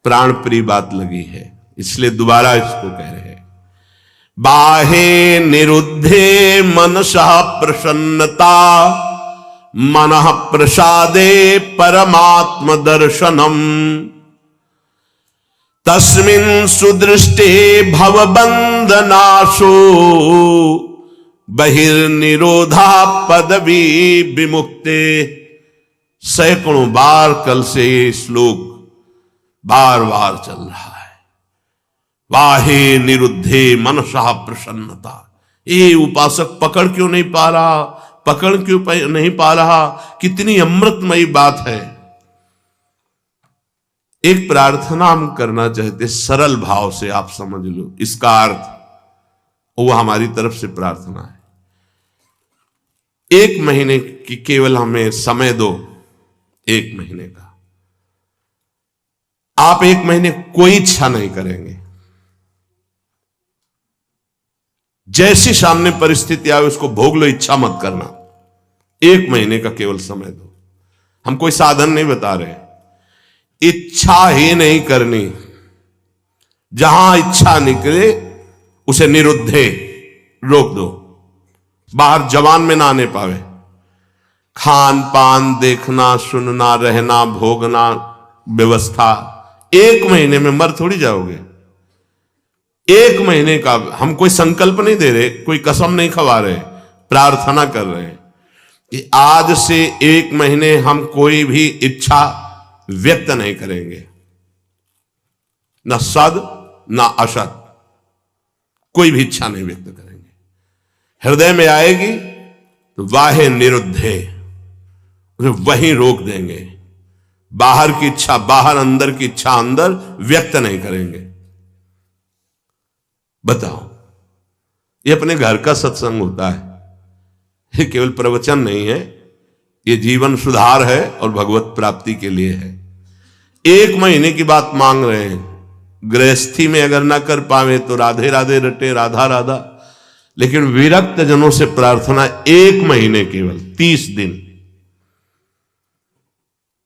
प्राण प्रिय बात लगी है, इसलिए दोबारा इसको कह रहे हैं। बाहे निरुद्धे मनसा प्रसन्नता, मनः प्रसादे परमात्म दर्शनम, तस्मिन् सुदृष्टे भवबंधनाशो, बहिर्निरोधा पदवी विमुक्ते। सैकड़ों बार कल से ये श्लोक बार बार चल रहा है। वाहे निरुद्धे मनसा प्रसन्नता। ये उपासक पकड़ क्यों नहीं पा रहा, पकड़ क्यों नहीं पा रहा? कितनी अमृतमयी बात है। एक प्रार्थना हम करना चाहते, सरल भाव से आप समझ लो इसका अर्थ, वो हमारी तरफ से प्रार्थना है। 1 महीने की केवल हमें समय दो, 1 महीने का। आप 1 महीने कोई इच्छा नहीं करेंगे, जैसी सामने परिस्थिति आए उसको भोग लो, इच्छा मत करना। 1 महीने का केवल समय दो। हम कोई साधन नहीं बता रहे, इच्छा ही नहीं करनी। जहां इच्छा निकले उसे निरुद्धे, रोक दो। बाहर जवान में ना आने पावे। खान पान देखना, सुनना, रहना, भोगना, व्यवस्था 1 महीने में मर थोड़ी जाओगे। 1 महीने का हम कोई संकल्प नहीं दे रहे, कोई कसम नहीं खवा रहे, प्रार्थना कर रहे हैं कि आज से 1 महीने हम कोई भी इच्छा व्यक्त नहीं करेंगे, न सद न असत, कोई भी इच्छा नहीं व्यक्त करेंगे। हृदय में आएगी तो वाहे निरुद्धे, वहीं रोक देंगे। बाहर की इच्छा बाहर, अंदर की इच्छा अंदर, व्यक्त नहीं करेंगे। बताओ, ये अपने घर का सत्संग होता है, ये केवल प्रवचन नहीं है, ये जीवन सुधार है और भगवत प्राप्ति के लिए है। 1 महीने की बात मांग रहे हैं। गृहस्थी में अगर ना कर पावे तो राधे राधे रटे, राधा राधा। लेकिन विरक्त जनों से प्रार्थना 1 महीने, केवल 30 दिन।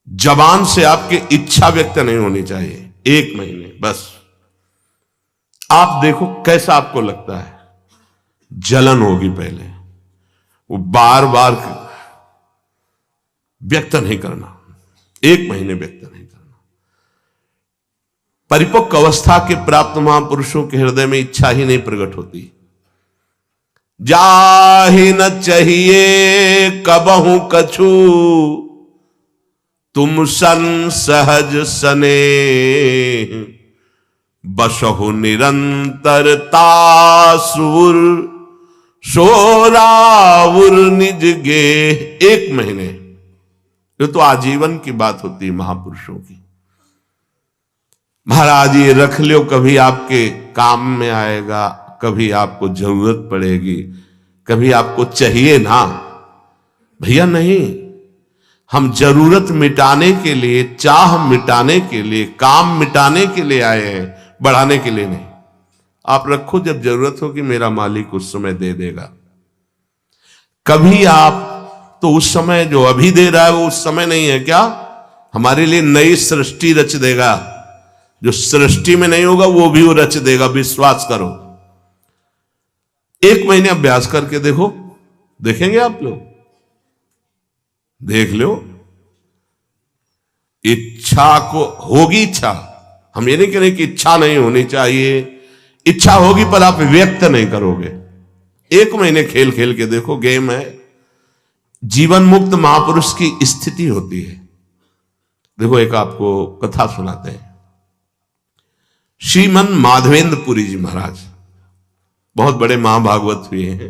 जबान से आपकी इच्छा व्यक्त नहीं होनी चाहिए, 1 महीने बस। आप देखो कैसा आपको लगता है। जलन होगी पहले, वो बार बार व्यक्त नहीं करना, 1 महीने व्यक्त नहीं करना। परिपक्व अवस्था के प्राप्त महापुरुषों के हृदय में इच्छा ही नहीं प्रकट होती। जाहि न चाहिए कबहू कछु, तुम सन सहज सने, बसहु निरंतरता सुर, सोराउर निज गे। 1 महीने, ये तो आजीवन की बात होती है महापुरुषों की। महाराज ये रख लो, कभी आपके काम में आएगा, कभी आपको जरूरत पड़ेगी, कभी आपको चाहिए ना। भैया नहीं, हम जरूरत मिटाने के लिए, चाह मिटाने के लिए, काम मिटाने के लिए आए हैं, बढ़ाने के लिए नहीं। आप रखो, जब जरूरत होगी मेरा मालिक उस समय दे देगा। कभी आप तो उस समय जो अभी दे रहा है वो उस समय नहीं है क्या? हमारे लिए नई सृष्टि रच देगा। जो सृष्टि में नहीं होगा वो भी वो रच देगा, विश्वास करो। 1 महीने अभ्यास करके देखो, देखेंगे आप लोग, देख लो। इच्छा को होगी, इच्छा, हम ये नहीं कह रहे कि इच्छा नहीं होनी चाहिए, इच्छा होगी पर आप व्यक्त नहीं करोगे। 1 महीने खेल खेल के देखो, गेम है। जीवन मुक्त महापुरुष की स्थिति होती है। देखो एक आपको कथा सुनाते हैं। श्रीमन माधवेंद्र पुरी जी महाराज बहुत बड़े महाभागवत हुए हैं,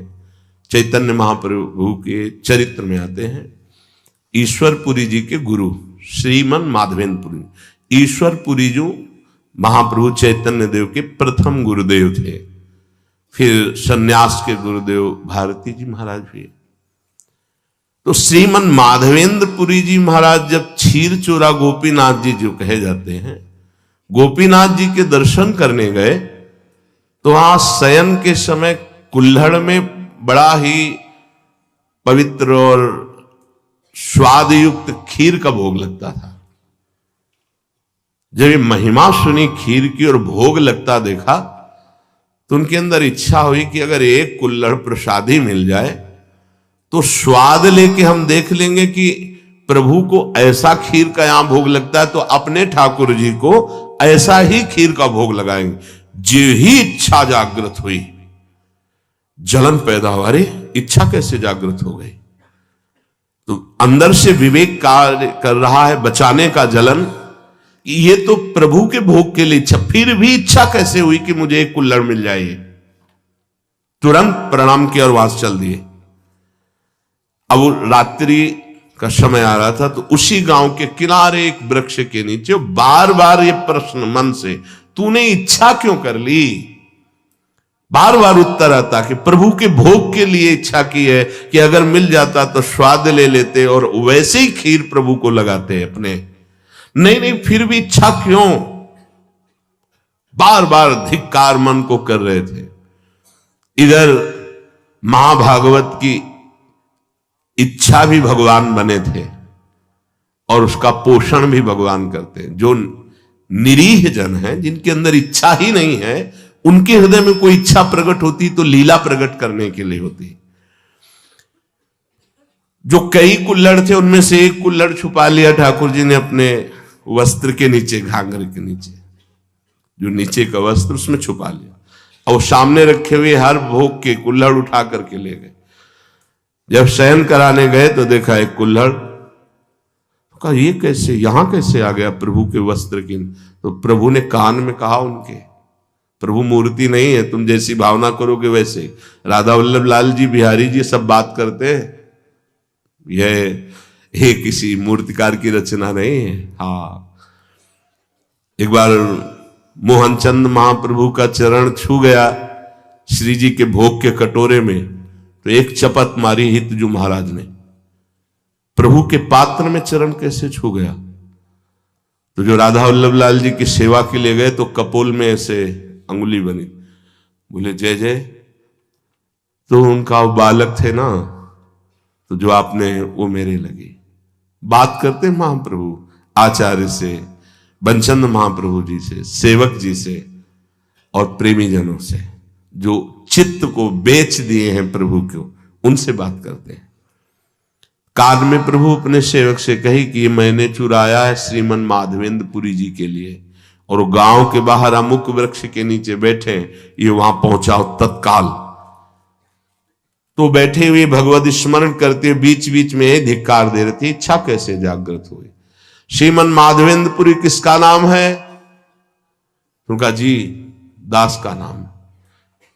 चैतन्य महाप्रभु के चरित्र में आते हैं। ईश्वरपुरी जी के गुरु श्रीमन माधवेंद्र पुरी। ईश्वरपुरी जी महाप्रभु चैतन्य देव के प्रथम गुरुदेव थे। फिर सन्यास के गुरुदेव भारती जी महाराज हुए। तो श्रीमन माधवेंद्र पुरी जी महाराज जब क्षीर चोरा गोपीनाथ जी जो कहे जाते हैं, गोपीनाथ जी के दर्शन करने गए तो वहां शयन के समय कुल्हड़ में बड़ा ही पवित्र और स्वाद युक्त खीर का भोग लगता था। जब ये महिमा सुनी खीर की और भोग लगता देखा तो उनके अंदर इच्छा हुई कि अगर एक कुल्हड़ प्रसादी मिल जाए तो स्वाद लेके हम देख लेंगे कि प्रभु को ऐसा खीर का यहां भोग लगता है तो अपने ठाकुर जी को ऐसा ही खीर का भोग लगाएंगे। जो ही इच्छा जागृत हुई, जलन पैदा हुआ। अरे इच्छा कैसे जागृत हो गई? तो अंदर से विवेक कार्य कर रहा है, बचाने का जलन। ये तो प्रभु के भोग के लिए इच्छा, फिर भी इच्छा कैसे हुई कि मुझे एक कुल्हड़ मिल जाए? तुरंत प्रणाम किया और वहां से चल दिए। अब रात्रि का समय आ रहा था तो उसी गांव के किनारे एक वृक्ष के नीचे बार बार ये प्रश्न मन से, तूने इच्छा क्यों कर ली? बार बार उत्तर आता कि प्रभु के भोग के लिए इच्छा की है कि अगर मिल जाता तो स्वाद ले लेते और वैसे ही खीर प्रभु को लगाते अपने। नहीं नहीं, फिर भी इच्छा क्यों? बार बार धिक्कार मन को कर रहे थे। इधर महाभागवत की इच्छा भी भगवान बने थे और उसका पोषण भी भगवान करते हैं। जो निरीह जन है, जिनके अंदर इच्छा ही नहीं है, उनके हृदय में कोई इच्छा प्रकट होती तो लीला प्रकट करने के लिए होती। जो कई कुल्हड़ थे उनमें से एक कुल्हड़ छुपा लिया ठाकुर जी ने अपने वस्त्र के नीचे, घाघर के नीचे, जो नीचे का वस्त्र उसमें छुपा लिया और सामने रखे हुए हर भोग के कुल्हड़ उठा करके ले गए। जब शयन कराने गए तो देखा एक कुल्हड़, तो कहा ये कैसे, यहां कैसे आ गया प्रभु के वस्त्र की? तो प्रभु ने कान में कहा उनके, प्रभु मूर्ति नहीं है, तुम जैसी भावना करोगे वैसे। राधा वल्लभ लाल जी, बिहारी जी सब बात करते हैं, यह किसी मूर्तिकार की रचना नहीं है। हाँ, एक बार मोहनचंद महाप्रभु का चरण छू गया श्री जी के भोग के कटोरे में, तो एक चपत मारी हितजू महाराज ने, प्रभु के पात्र में चरण कैसे छू गया? तो जो राधा वल्लभ लाल जी की सेवा के लिए गए तो कपोल में ऐसे अंगुली बनी, बोले जय जय। तो उनका बालक थे ना, तो जो आपने वो मेरे लगी। बात करते महाप्रभु आचार्य से, बंचंद महाप्रभु जी से, सेवक जी से और प्रेमी जनों से, जो चित्त को बेच दिए हैं प्रभु को, उनसे बात करते हैं। कान में प्रभु अपने सेवक से कही कि ये मैंने चुराया है श्रीमन माधवेंद्र पुरी जी के लिए, और गांव के बाहर अमुक वृक्ष के नीचे बैठे, ये वहां पहुंचाओ तत्काल। तो बैठे हुए भगवत स्मरण करते बीच बीच में धिक्कार दे रहे थे। इच्छा कैसे जागृत हुई? श्रीमन माधवेंद्रपुरी किसका नाम है? उनका जी दास का नाम।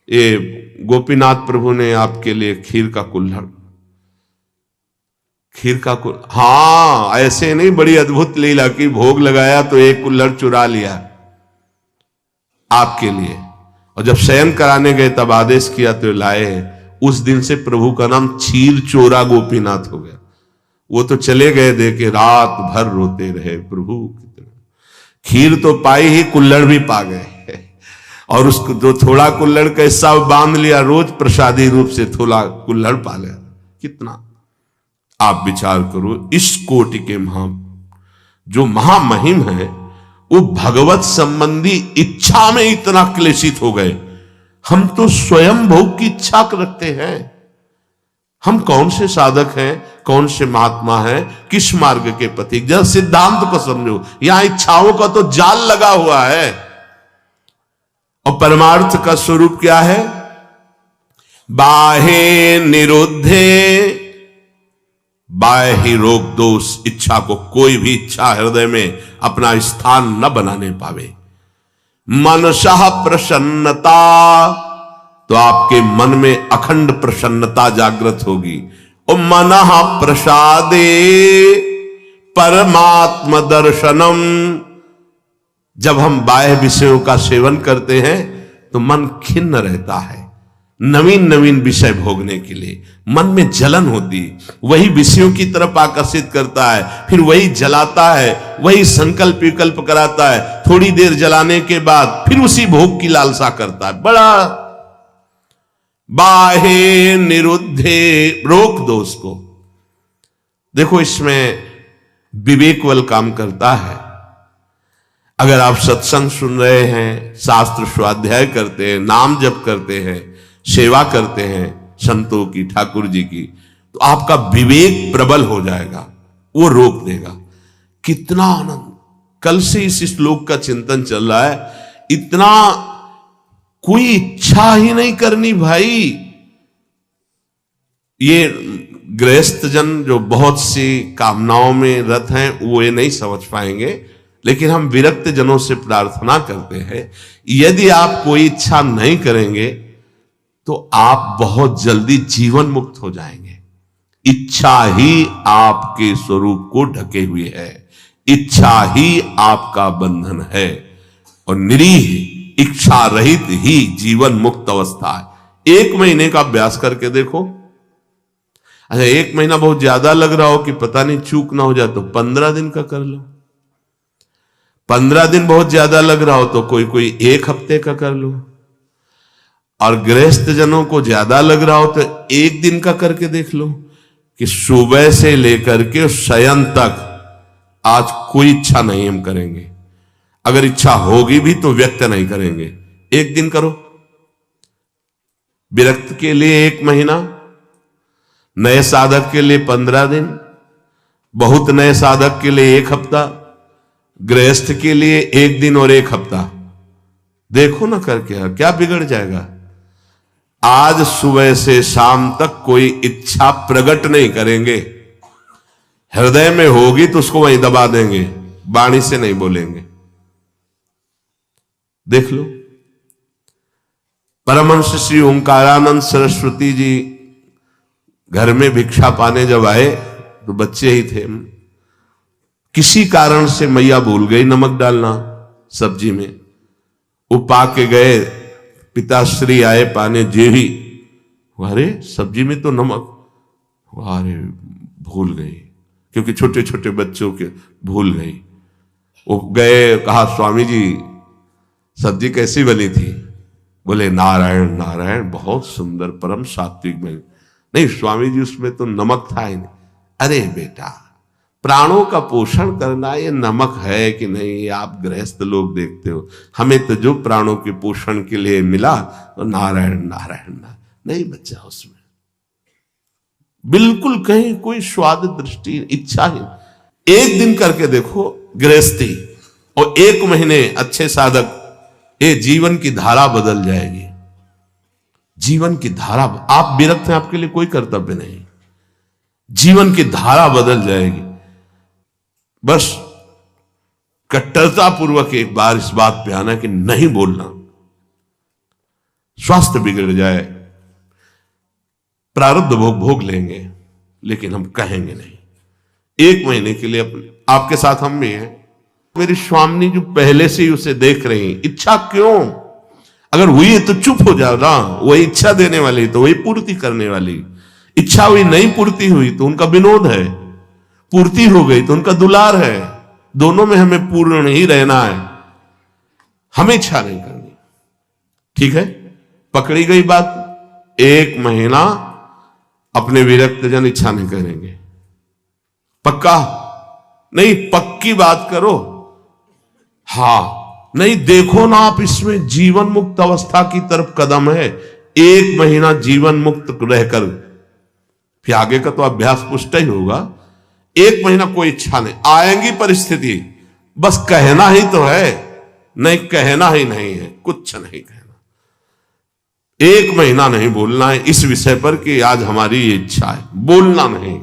ये गोपीनाथ प्रभु ने आपके लिए खीर का कुल्हड़, हाँ ऐसे नहीं, बड़ी अद्भुत लीला की, भोग लगाया तो एक कुल्हड़ चुरा लिया आपके लिए, और जब शयन कराने गए तब आदेश किया तो लाए। उस दिन से प्रभु का नाम क्षीर चोरा गोपीनाथ हो गया। वो तो चले गए, देखे रात भर रोते रहे, प्रभु खीर तो पाई ही, कुल्हड़ भी पा गए, और उसको जो थोड़ा कुल्हड़ का हिस्सा बांध लिया, रोज प्रसादी रूप से थोड़ा कुल्हड़ पा लिया। कितना आप विचार करो, इस कोटि के जो महामहिम है, वो भगवत संबंधी इच्छा में इतना क्लेशित हो गए। हम तो स्वयं भोग की इच्छा रखते हैं। हम कौन से साधक हैं, कौन से महात्मा हैं, किस मार्ग के पथिक? जब सिद्धांत को समझो, यहां इच्छाओं का तो जाल लगा हुआ है, और परमार्थ का स्वरूप क्या है? बाहे निरुद्धे, बाह्य रोग दोष, इच्छा को कोई भी इच्छा हृदय में अपना स्थान न बनाने पावे। मनसः प्रसन्नता, तो आपके मन में अखंड प्रसन्नता जागृत होगी। और मनः प्रसादे परमात्म दर्शनम, जब हम बाह्य विषयों का सेवन करते हैं तो मन खिन्न रहता है, नवीन नवीन विषय भोगने के लिए मन में जलन होती, वही विषयों की तरफ आकर्षित करता है, फिर वही जलाता है, वही संकल्प विकल्प कराता है, थोड़ी देर जलाने के बाद फिर उसी भोग की लालसा करता है। बड़ा बाहे निरुद्धे, रोक दो उसको। देखो इसमें विवेक बल काम करता है। अगर आप सत्संग सुन रहे हैं, शास्त्र स्वाध्याय करते हैं, नाम जप करते हैं, सेवा करते हैं संतों की, ठाकुर जी की, तो आपका विवेक प्रबल हो जाएगा, वो रोक देगा। कितना आनंद! कल से इस श्लोक का चिंतन चल रहा है। इतना कोई इच्छा ही नहीं करनी भाई। ये गृहस्थ जन जो बहुत सी कामनाओं में रत हैं वो ये नहीं समझ पाएंगे, लेकिन हम विरक्त जनों से प्रार्थना करते हैं, यदि आप कोई इच्छा नहीं करेंगे तो आप बहुत जल्दी जीवन मुक्त हो जाएंगे। इच्छा ही आपके स्वरूप को ढके हुए है, इच्छा ही आपका बंधन है, और निरीह इच्छा रहित ही जीवन मुक्त अवस्था है। 1 महीने का अभ्यास करके देखो। अच्छा, 1 महीना बहुत ज्यादा लग रहा हो कि पता नहीं चूक ना हो जाए तो 15 दिन का कर लो। 15 दिन बहुत ज्यादा लग रहा हो तो कोई 1 हफ्ते का कर लो। और गृहस्थ जनों को ज्यादा लग रहा हो तो 1 दिन का करके देख लो कि सुबह से लेकर के शयन तक आज कोई इच्छा नहीं हम करेंगे। अगर इच्छा होगी भी तो व्यक्त नहीं करेंगे। 1 दिन करो। विरक्त के लिए 1 महीना, नए साधक के लिए 15 दिन, बहुत नए साधक के लिए 1 हफ्ता, गृहस्थ के लिए 1 दिन और 1 हफ्ता। देखो ना करके क्या बिगड़ जाएगा। आज सुबह से शाम तक कोई इच्छा प्रकट नहीं करेंगे। हृदय में होगी तो उसको वहीं दबा देंगे, वाणी से नहीं बोलेंगे। देख लो, परमहंस श्री ओंकारानंद सरस्वती जी घर में भिक्षा पाने जब आए तो बच्चे ही थे। किसी कारण से मैया भूल गई नमक डालना सब्जी में। वो पा के गए, पिताश्री आए पाने, जेही, अरे सब्जी में तो नमक, अरे भूल गई, क्योंकि छोटे छोटे बच्चों के भूल गई। वो गए, कहा स्वामी जी सब्जी कैसी बनी थी? बोले नारायण नारायण, बहुत सुंदर, परम सात्विक बनी। नहीं स्वामी जी उसमें तो नमक था ही नहीं। अरे बेटा, प्राणों का पोषण करना ये नमक है कि नहीं, ये आप गृहस्थ लोग देखते हो। हमें तो जो प्राणों के पोषण के लिए मिला तो नारायण नारायण नहीं बचा उसमें, बिल्कुल कहीं कोई स्वाद दृष्टि इच्छा ही। 1 दिन करके देखो गृहस्थी, और 1 महीने अच्छे साधक, ये जीवन की धारा बदल जाएगी। जीवन की धारा, आप विरक्त हैं, आपके लिए कोई कर्तव्य नहीं, जीवन की धारा बदल जाएगी। बस कट्टरता पूर्वक एक बार इस बात पे आना कि नहीं बोलना, स्वास्थ्य बिगड़ जाए, प्रारब्ध भोग लेंगे, लेकिन हम कहेंगे नहीं। 1 महीने के लिए आपके साथ हम भी हैं। मेरी स्वामी जो पहले से ही उसे देख रही, इच्छा क्यों? अगर हुई तो चुप हो जाओ ना, वही इच्छा देने वाली तो वही पूर्ति करने वाली। इच्छा हुई, नहीं पूर्ति हुई तो उनका विनोद है, पूर्ति हो गई तो उनका दुलार है। दोनों में हमें पूर्ण ही रहना है, हमें इच्छा नहीं करनी। ठीक है, पकड़ी गई बात। 1 महीना अपने विरक्त जन इच्छा नहीं करेंगे। पक्का नहीं, पक्की बात करो। हाँ नहीं, देखो ना आप, इसमें जीवन मुक्त अवस्था की तरफ कदम है। 1 महीना जीवन मुक्त रहकर फिर आगे का तो अभ्यास पुष्ट ही होगा। 1 महीना कोई इच्छा नहीं, आएंगी परिस्थिति, बस कहना ही तो है। नहीं, कहना ही नहीं है, कुछ नहीं कहना। 1 महीना नहीं बोलना है इस विषय पर कि आज हमारी ये इच्छा है, बोलना नहीं।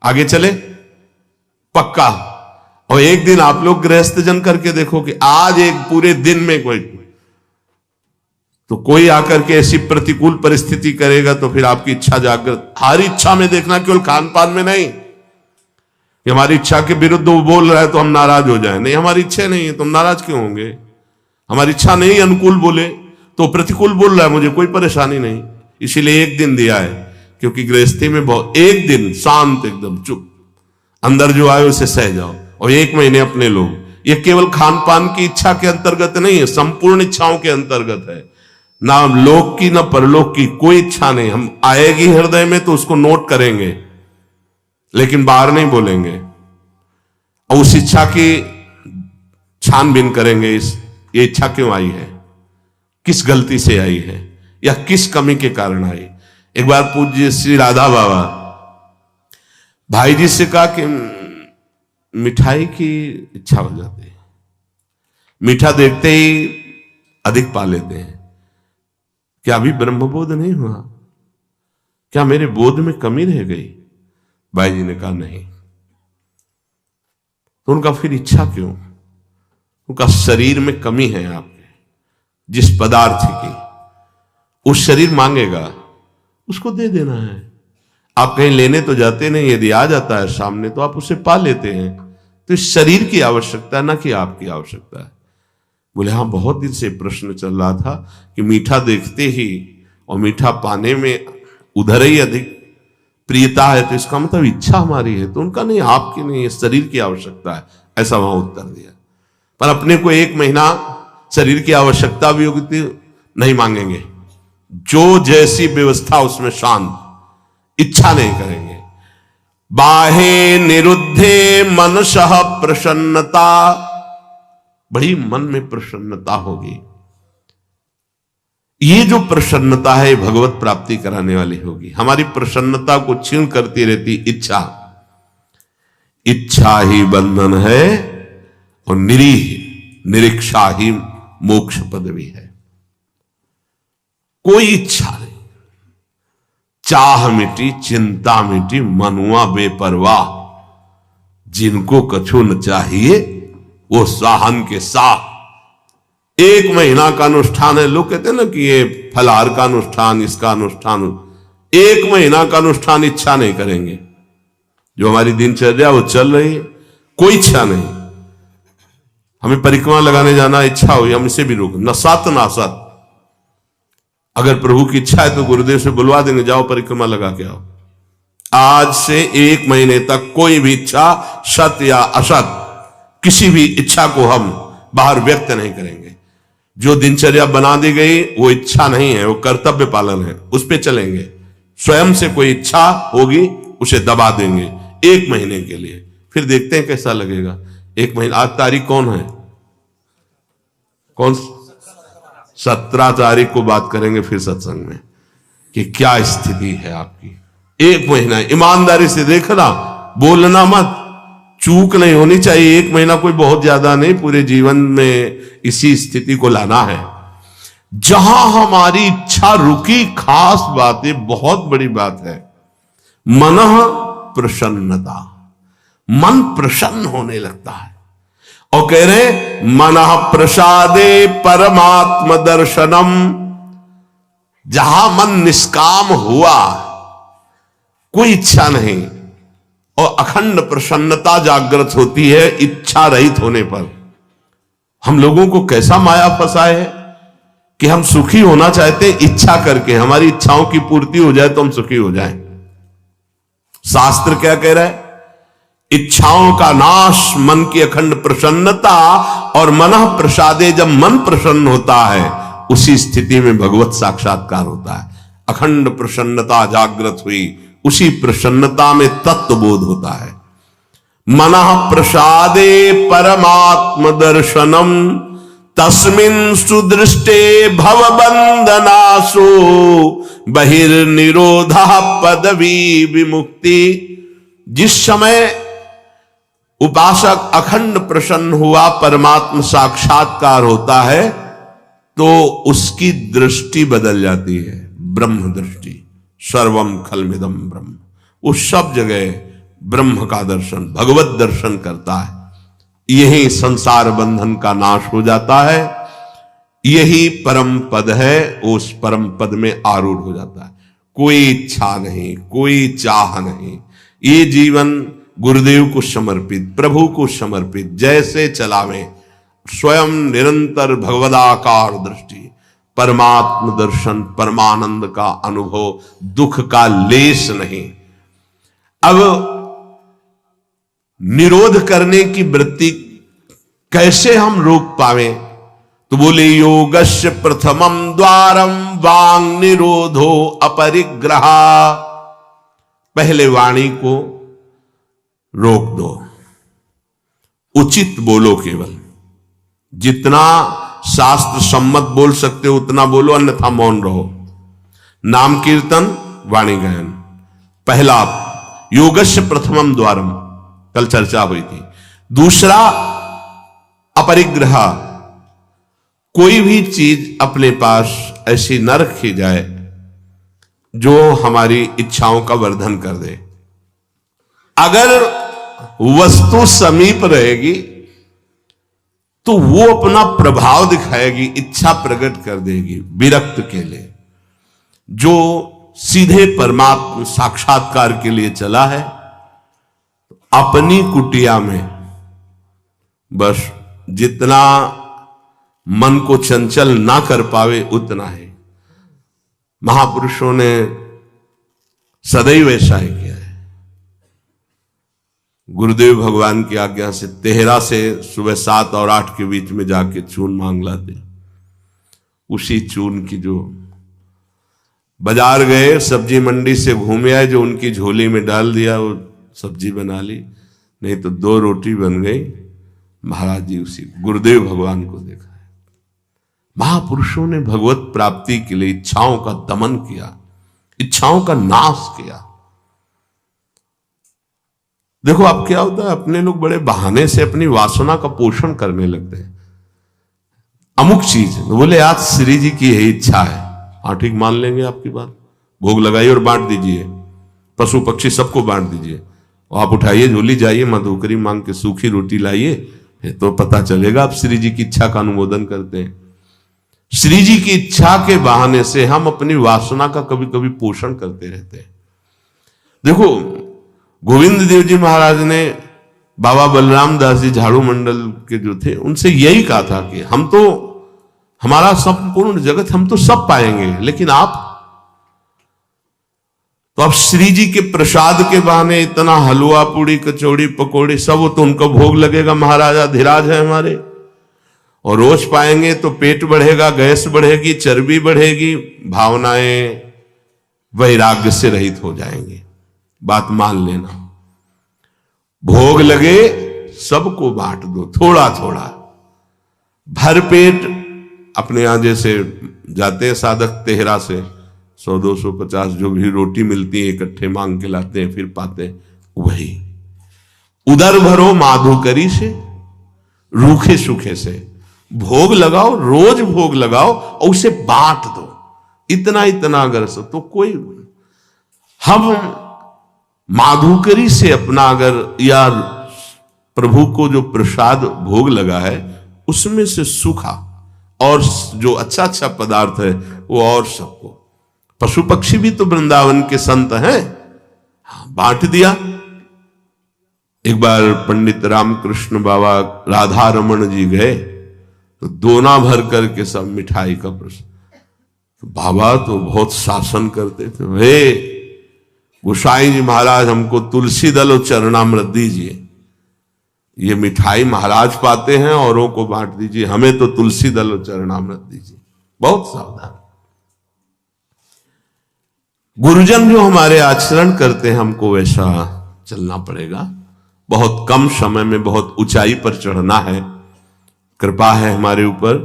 आगे चले पक्का। और 1 दिन आप लोग गृहस्थ जन करके देखो कि आज एक पूरे दिन में कोई आकर के ऐसी प्रतिकूल परिस्थिति करेगा तो फिर आपकी इच्छा जागृत। हर इच्छा में देखना, केवल खान पान में नहीं कि हमारी इच्छा के विरुद्ध वो बोल रहा है तो हम नाराज हो जाए। नहीं, हमारी इच्छा नहीं है तो हम नाराज क्यों होंगे? हमारी इच्छा नहीं अनुकूल बोले तो प्रतिकूल बोल रहा है, मुझे कोई परेशानी नहीं। इसीलिए 1 दिन दिया है, क्योंकि गृहस्थी में बहुत 1 दिन शांत, एकदम चुप, अंदर जो आए उसे सह जाओ। और 1 महीने अपने लोग, ये केवल खान पान की इच्छा के अंतर्गत नहीं है, संपूर्ण इच्छाओं के अंतर्गत है। ना लोक की ना परलोक की कोई इच्छा नहीं। हम आएगी हृदय में तो उसको नोट करेंगे, लेकिन बाहर नहीं बोलेंगे। और उस इच्छा की छानबीन करेंगे ये इच्छा क्यों आई है, किस गलती से आई है, या किस कमी के कारण आई। एक बार पूज्य श्री राधा बाबा भाई जी से कहा कि मिठाई की इच्छा हो जाती है, मीठा देखते ही अधिक पा लेते हैं, क्या अभी ब्रह्मबोध नहीं हुआ, क्या मेरे बोध में कमी रह गई। भाई जी ने कहा नहीं। तो उनका फिर इच्छा क्यों, उनका शरीर में कमी है आपके, जिस पदार्थ की उस शरीर मांगेगा उसको दे देना है। आप कहीं लेने तो जाते नहीं, यदि आ जाता है सामने तो आप उसे पा लेते हैं। तो इस शरीर की आवश्यकता है, ना कि आपकी आवश्यकता है। बोले हाँ, बहुत दिन से प्रश्न चल रहा था कि मीठा देखते ही और मीठा पाने में उधर ही अधिक प्रियता है, तो इसका मतलब इच्छा हमारी है। तो उनका नहीं, आपकी नहीं, ये शरीर की आवश्यकता है, ऐसा वहां उत्तर दिया। पर अपने को 1 महीना शरीर की आवश्यकता भी होगी तो नहीं मांगेंगे, जो जैसी व्यवस्था उसमें शांत, इच्छा नहीं करेंगे। बाहे निरुद्धे मनसः प्रसन्नता, बड़ी मन में प्रसन्नता होगी। ये जो प्रसन्नता है भगवत प्राप्ति कराने वाली होगी। हमारी प्रसन्नता को क्षीण करती रहती इच्छा, इच्छा ही बंधन है और निरीक्षा ही मोक्ष पदवी है। कोई इच्छा नहीं, चाह मिटी चिंता मिटी मनुआ बेपरवाह, जिनको कछु न चाहिए वो साहन के साथ। 1 महीना का अनुष्ठान है, लोग कहते हैं ना कि ये फलाहार का अनुष्ठान, इसका अनुष्ठान, 1 महीना का अनुष्ठान इच्छा नहीं करेंगे। जो हमारी दिनचर्या वो चल रही है, कोई इच्छा नहीं। हमें परिक्रमा लगाने जाना इच्छा हुई, हम इसे भी रोक, न सत ना सत। अगर प्रभु की इच्छा है तो गुरुदेव से बुलवा देंगे, जाओ परिक्रमा लगा के आओ। आज से 1 महीने तक कोई भी इच्छा, सत या असत, किसी भी इच्छा को हम बाहर व्यक्त नहीं करेंगे। जो दिनचर्या बना दी गई वो इच्छा नहीं है, वो कर्तव्य पालन है, उस पे चलेंगे। स्वयं से कोई इच्छा होगी उसे दबा देंगे 1 महीने के लिए, फिर देखते हैं कैसा लगेगा। 1 महीना, आज तारीख कौन है, कौन 17 तारीख को बात करेंगे फिर सत्संग में कि क्या स्थिति है आपकी। 1 महीना ईमानदारी से देखना, बोलना मत, चूक नहीं होनी चाहिए। 1 महीना कोई बहुत ज्यादा नहीं, पूरे जीवन में इसी स्थिति को लाना है। जहां हमारी इच्छा रुकी, खास बात है, बहुत बड़ी बात है, मनः प्रसन्नता, मन प्रसन्न होने लगता है। और कह रहे मनः प्रसादे परमात्म दर्शनम, जहां मन निष्काम हुआ, कोई इच्छा नहीं और अखंड प्रसन्नता जागृत होती है इच्छा रहित होने पर। हम लोगों को कैसा माया फंसाए है कि हम सुखी होना चाहते हैं इच्छा करके, हमारी इच्छाओं की पूर्ति हो जाए तो हम सुखी हो जाएं। शास्त्र क्या कह रहा है, इच्छाओं का नाश, मन की अखंड प्रसन्नता, और मनः प्रसादे, जब मन प्रसन्न होता है उसी स्थिति में भगवत साक्षात्कार होता है। अखंड प्रसन्नता जागृत हुई, उसी प्रसन्नता में तत्वबोध होता है। मनः प्रसादे परमात्म दर्शनम, तस्मिन् सुदृष्टे भवबंधनासो, बहिर्निरोधः पदवी विमुक्ति। जिस समय उपासक अखंड प्रसन्न हुआ, परमात्म साक्षात्कार होता है, तो उसकी दृष्टि बदल जाती है, ब्रह्म दृष्टि। सर्वम खलमिदम ब्रह्म, वो सब जगह ब्रह्म का दर्शन, भगवत दर्शन करता है। यही संसार बंधन का नाश हो जाता है, यही परम पद है, उस परम पद में आरूढ़ हो जाता है। कोई इच्छा नहीं, कोई चाह नहीं, ये जीवन गुरुदेव को समर्पित, प्रभु को समर्पित, जैसे चलावे, स्वयं निरंतर भगवदाकार दृष्टि, परमात्म दर्शन, परमानंद का अनुभव, दुख का लेश नहीं। अब निरोध करने की वृत्ति कैसे हम रोक पावे, तो बोले योगस्य प्रथमम द्वारम वांग निरोधो अपरिग्रह। पहले वाणी को रोक दो, उचित बोलो केवल, जितना शास्त्र सम्मत बोल सकते हो उतना बोलो, अन्यथा मौन रहो। नाम कीर्तन, वाणी गायन। पहला योगस्य प्रथमम द्वारम, कल चर्चा हुई थी। दूसरा अपरिग्रह, कोई भी चीज अपने पास ऐसी न रखी जाए जो हमारी इच्छाओं का वर्धन कर दे। अगर वस्तु समीप रहेगी तो वो अपना प्रभाव दिखाएगी, इच्छा प्रकट कर देगी विरक्त के लिए। जो सीधे परमात्मा साक्षात्कार के लिए चला है, अपनी कुटिया में बस जितना मन को चंचल ना कर पावे उतना है। महापुरुषों ने सदैव ऐसा ही किया है। गुरुदेव भगवान की आज्ञा से तेहरा से सुबह 7 और 8 के बीच में जाके चून मांग लाते। उसी चून की जो बाजार गए, सब्जी मंडी से घूमे आए, जो उनकी झोली में डाल दिया, वो सब्जी बना ली, नहीं तो 2 रोटी बन गई। महाराज जी उसी गुरुदेव भगवान को देखा है। महापुरुषों ने भगवत प्राप्ति के लिए इच्छाओं का दमन किया, इच्छाओं का नाश किया। देखो अब क्या होता है, अपने लोग बड़े बहाने से अपनी वासना का पोषण करने लगते हैं। अमुक चीज बोले आज श्री जी की यही इच्छा है, हाँ ठीक मान लेंगे आपकी बात, भोग लगाइए और बांट दीजिए, पशु पक्षी सबको बांट दीजिए। आप उठाइए झोली, जाइए मधुकरी मांग के सूखी रोटी लाइए, तो पता चलेगा आप श्री जी की इच्छा का अनुमोदन करते हैं। श्री जी की इच्छा के बहाने से हम अपनी वासना का कभी कभी पोषण करते रहते हैं। देखो गोविंद देव जी महाराज ने बाबा बलराम दास जी झाड़ू मंडल के जो थे, उनसे यही कहा था कि हम तो, हमारा संपूर्ण जगत हम तो सब पाएंगे, लेकिन आप तो अब श्री जी के प्रसाद के बहाने इतना हलवा पूड़ी कचौड़ी पकौड़ी सब, तो उनका भोग लगेगा। महाराजा धीराज है हमारे, और रोज पाएंगे तो पेट बढ़ेगा, गैस बढ़ेगी, चर्बी बढ़ेगी, भावनाएं वैराग्य से रहित हो जाएंगे। बात मान लेना, भोग लगे सबको बांट दो, थोड़ा थोड़ा, भर पेट। अपने यहां जैसे जाते हैं साधक तेहरा से 100-250 जो भी रोटी मिलती है इकट्ठे मांग के लाते हैं, फिर पाते हैं वही। उदर भरो माधुकरी से, रूखे सूखे से भोग लगाओ, रोज भोग लगाओ और उसे बांट दो। इतना इतना अगर सो तो कोई, हम माधुकरी से अपना अगर, या प्रभु को जो प्रसाद भोग लगा है उसमें से सूखा और जो अच्छा अच्छा पदार्थ है वो और सबको, पशु पक्षी भी तो वृंदावन के संत हैं, बांट दिया। एक बार पंडित रामकृष्ण बाबा राधा रमन जी गए तो दोना भर करके सब मिठाई का प्रसाद, तो बाबा तो बहुत शासन करते थे, वे गोसाई जी महाराज हमको तुलसी दल और चरणामृत दीजिए, ये मिठाई महाराज पाते हैं औरों को बांट दीजिए, हमें तो तुलसी दल और चरणामृत दीजिए। बहुत सावधान। गुरुजन जो हमारे आचरण करते हैं हमको वैसा चलना पड़ेगा। बहुत कम समय में बहुत ऊंचाई पर चढ़ना है, कृपा है हमारे ऊपर,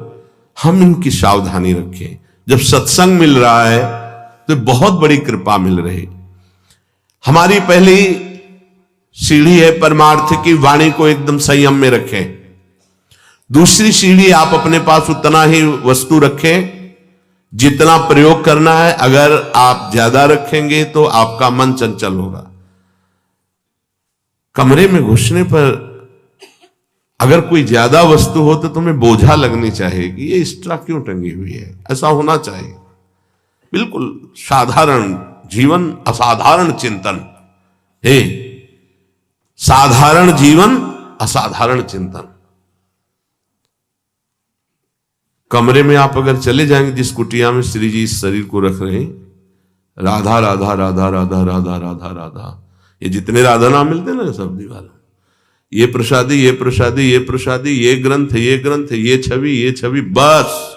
हम इनकी सावधानी रखें। जब सत्संग मिल रहा है तो बहुत बड़ी कृपा मिल रही। हमारी पहली सीढ़ी है परमार्थ की, वाणी को एकदम संयम में रखें। दूसरी सीढ़ी, आप अपने पास उतना ही वस्तु रखें जितना प्रयोग करना है। अगर आप ज्यादा रखेंगे तो आपका मन चंचल होगा। कमरे में घुसने पर अगर कोई ज्यादा वस्तु हो तो तुम्हें बोझा लगनी चाहिए कि ये एक्स्ट्रा क्यों टंगी हुई है, ऐसा होना चाहिए। बिल्कुल साधारण जीवन, असाधारण चिंतन है। साधारण जीवन, असाधारण चिंतन। कमरे में आप अगर चले जाएंगे जिस कुटिया में श्री जी इस शरीर को रख रहे हैं, राधा राधा राधा राधा राधा राधा राधा, ये जितने राधा नाम मिलते हैं ना सब दीवार, ये प्रसादी ये प्रसादी ये प्रसादी, ये ग्रंथ ये ग्रंथ, ये छवि बस,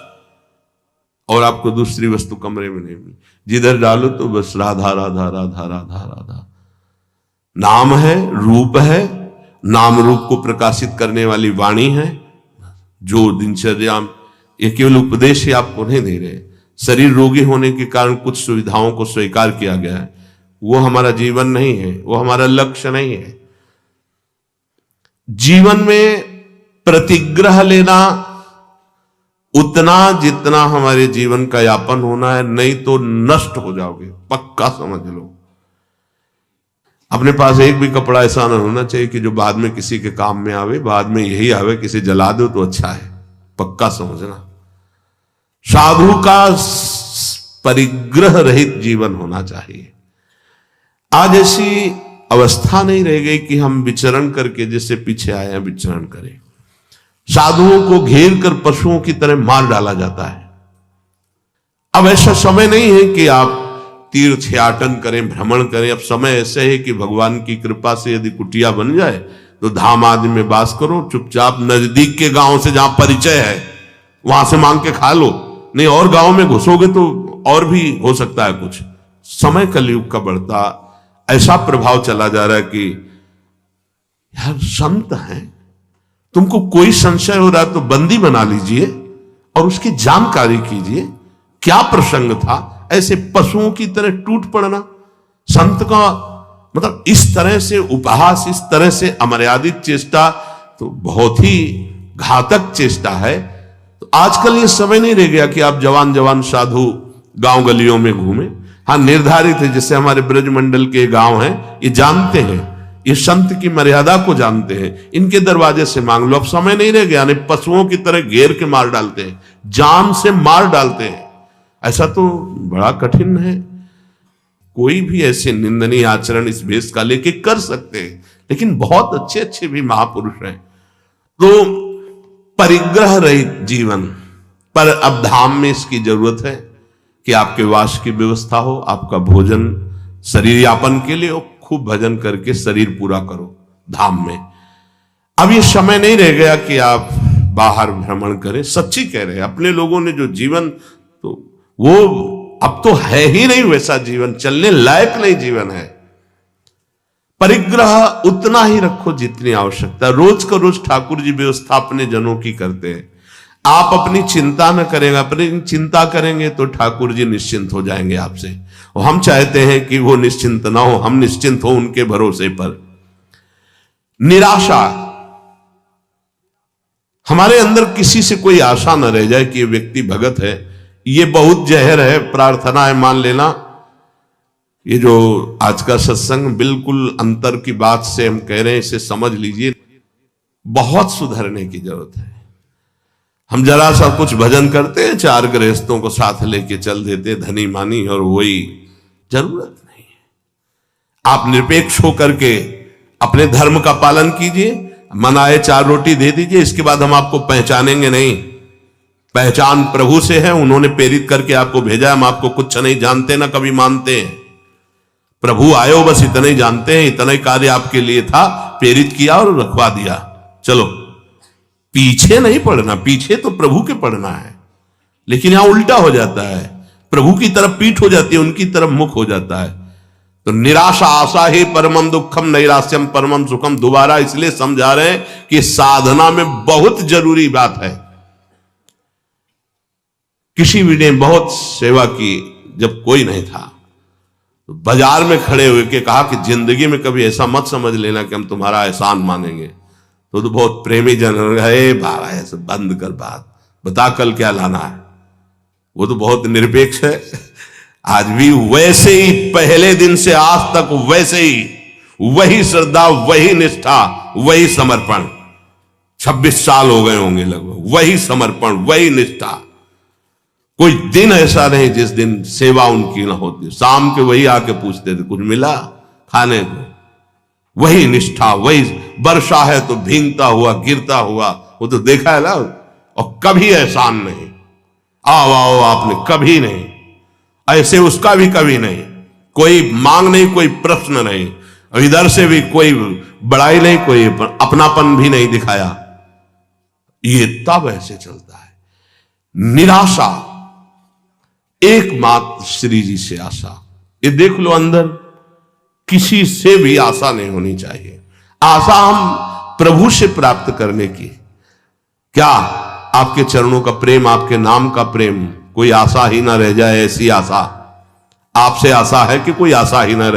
और आपको दूसरी वस्तु कमरे में नहीं मिली। जिधर डालो तो बस राधा राधा राधा राधा राधा। नाम है, रूप है, नाम रूप को प्रकाशित करने वाली वाणी है। जो दिनचर्या, ये केवल उपदेश ही आपको नहीं दे रहे। शरीर रोगी होने के कारण कुछ सुविधाओं को स्वीकार किया गया है, वो हमारा जीवन नहीं है, वो हमारा लक्ष्य नहीं है। जीवन में प्रतिग्रह लेना उतना जितना हमारे जीवन का यापन होना है, नहीं तो नष्ट हो जाओगे, पक्का समझ लो। अपने पास एक भी कपड़ा ऐसा ना होना चाहिए कि जो बाद में किसी के काम में आवे, बाद में यही आवे किसी जला दो तो अच्छा है, पक्का समझना। साधु का परिग्रह रहित जीवन होना चाहिए। आज ऐसी अवस्था नहीं रह गई कि हम विचरण करके, जैसे पीछे आए हैं विचरण करें। साधुओं को घेर कर पशुओं की तरह मार डाला जाता है। अब ऐसा समय नहीं है कि आप तीर्थयाटन करें, भ्रमण करें। अब समय ऐसे है कि भगवान की कृपा से यदि कुटिया बन जाए तो धाम आदि में वास करो, चुपचाप नजदीक के गांव से जहां परिचय है वहां से मांग के खा लो, नहीं और गांव में घुसोगे तो और भी हो सकता है कुछ। समय कलयुग का बढ़ता ऐसा प्रभाव चला जा रहा है कि यार संत हैं, तुमको कोई संशय हो रहा है तो बंदी बना लीजिए और उसकी जानकारी कीजिए, क्या प्रसंग था। ऐसे पशुओं की तरह टूट पड़ना, संत का मतलब इस तरह से उपहास, इस तरह से अमर्यादित चेष्टा तो बहुत ही घातक चेष्टा है। तो आजकल ये समय नहीं रह गया कि आप जवान जवान साधु गांव गलियों में घूमे। हाँ, निर्धारित है, जैसे हमारे ब्रजमंडल के गांव हैं, ये जानते हैं, ये संत की मर्यादा को जानते हैं, इनके दरवाजे से मांग लो। अब समय नहीं रह गया, नहीं पशुओं की तरह घेर के मार डालते हैं, जान से मार डालते हैं। ऐसा तो बड़ा कठिन है। कोई भी ऐसे निंदनीय आचरण इस भेष का लेके कर सकते हैं, लेकिन बहुत अच्छे अच्छे भी महापुरुष हैं। तो परिग्रह रहित जीवन, पर अब धाम में इसकी जरूरत है कि आपके वास की व्यवस्था हो, आपका भोजन शरीर यापन के लिए हो, खूब भजन करके शरीर पूरा करो धाम में। अब ये समय नहीं रह गया कि आप बाहर भ्रमण करें। सच्ची कह रहे हैं, अपने लोगों ने जो जीवन, तो वो अब तो है ही नहीं वैसा जीवन, चलने लायक नहीं जीवन है। परिग्रह उतना ही रखो जितनी आवश्यकता। रोज का रोज ठाकुर जी व्यवस्था अपने जनों की करते हैं। आप अपनी चिंता न करेंगे, अपनी चिंता करेंगे तो ठाकुर जी निश्चिंत हो जाएंगे आपसे। और हम चाहते हैं कि वो निश्चिंत ना हो, हम निश्चिंत हो उनके भरोसे पर। निराशा, हमारे अंदर किसी से कोई आशा न रह जाए कि ये व्यक्ति भगत है, ये बहुत जहर है, प्रार्थना है मान लेना। ये जो आज का सत्संग बिल्कुल अंतर की बात से हम कह रहे हैं, इसे समझ लीजिए, बहुत सुधरने की जरूरत है। हम जरा सा कुछ भजन करते हैं, चार गृहस्थों को साथ लेके चल देते, धनी मानी, और वही जरूरत नहीं है। आप निरपेक्ष होकर के अपने धर्म का पालन कीजिए, मन आए चार रोटी दे दीजिए, इसके बाद हम आपको पहचानेंगे नहीं। पहचान प्रभु से है, उन्होंने प्रेरित करके आपको भेजा। हम आपको कुछ नहीं जानते ना कभी मानते हैं। प्रभु आयो बस इतना ही जानते हैं, इतना ही कार्य आपके लिए था, प्रेरित किया और रखवा दिया। चलो, पीछे नहीं पड़ना, पीछे तो प्रभु के पड़ना है। लेकिन यहां उल्टा हो जाता है, प्रभु की तरफ पीठ हो जाती है, उनकी तरफ मुख हो जाता है। तो निराशा आशा ही परमम दुखम, नैराश्यम परमम सुखम। दोबारा इसलिए समझा रहे हैं कि साधना में बहुत जरूरी बात है। किसी भी ने बहुत सेवा की, जब कोई नहीं था तो बाजार में खड़े हुए के कहा कि जिंदगी में कभी ऐसा मत समझ लेना कि हम तुम्हारा एहसान मानेंगे। तो बहुत प्रेमी जन है, बाबा ऐसे बंद कर बात, बता कल क्या लाना है। वो तो बहुत निरपेक्ष है, आज भी वैसे ही, पहले दिन से आज तक वैसे ही, वही श्रद्धा, वही निष्ठा, वही समर्पण। 26 साल हो गए होंगे लगभग, वही समर्पण, वही निष्ठा। कोई दिन ऐसा नहीं जिस दिन सेवा उनकी ना होती। शाम के वही आके पूछते थे, कुछ मिला खाने को, वही निष्ठा, वही। वर्षा है तो भींगता हुआ, गिरता हुआ, वो तो देखा है ना। और कभी एहसान नहीं, आओ आओ आपने, कभी नहीं। ऐसे उसका भी कभी नहीं, कोई मांग नहीं, कोई प्रश्न नहीं, और इधर से भी कोई बड़ाई नहीं, कोई अपनापन भी नहीं दिखाया। ये तब ऐसे चलता है। निराशा, एकमात्र श्री जी से आशा। ये देख लो, अंदर किसी से भी आशा नहीं होनी चाहिए। आशा हम प्रभु से प्राप्त करने की। क्या आपके चरणों का प्रेम, आपके नाम का प्रेम, कोई आशा ही ना रह जाए, ऐसी आशा आपसे आशा है कि कोई आशा ही ना रहे।